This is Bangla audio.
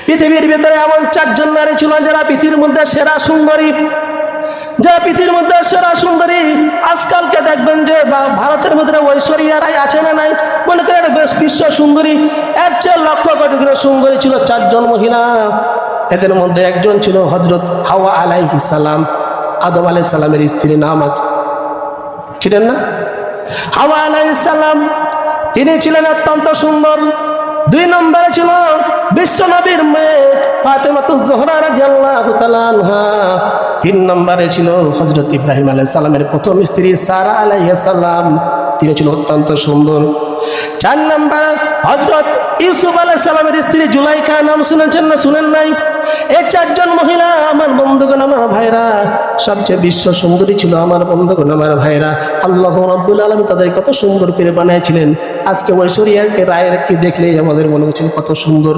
পৃথিবীর ভিতরে এমন 4 জন নারী ছিল যারা পৃথিবীর মধ্যে সেরা সুন্দরী, যারা পৃথিবীর মধ্যে সেরা সুন্দরী। আজকালকে দেখবেন যে ভারতের মধ্যে ঐশ্বরিয়া রায় আছে না নাই, মনে করেন বিশ্ব সুন্দরী, এর চেয়ে লক্ষ কোটি করে সুন্দরী ছিল 4 জন মহিলা। এদের মধ্যে একজন ছিল হযরত হাওয়া আলাইহিস সালাম, আদম আলাইহিস সালামের স্ত্রী, নাম আছে ছিলেন না হাওয়া আলাইহিস সালাম, তিনি ছিলেন অত্যন্ত সুন্দর। 2 নম্বরে ছিল বিশ্ব নবীর মেয়ে ফাতেমাতুজ জোহরা রাদিয়াল্লাহু তাআলা আনহা। 3 নম্বরে ছিল হযরত ইব্রাহিম আলাইহিস সালামের প্রথম স্ত্রী সারা আলাইহিস সালাম, তিনি ছিল অত্যন্ত সুন্দর। 4 নম্বরে হযরত ইউসুফ আলাইহিস সালামের স্ত্রী জুলাইখা, নাম শুনেছেন না শুনেন নাই? এই 4 জন মহিলা আমার বন্ধুগণ, আমার ভাইরা, সবচেয়ে বিশ্ব সুন্দরী ছিল আমার বন্ধুগণ, আমার ভাইরা। আল্লাহ রাব্বুল আলামিন তাদের কত সুন্দর করে বানিয়েছিলেন। আজকে ঐশ্বরিয়া রায়ের কি দেখলে আমাদের মনে হচ্ছে কত সুন্দর।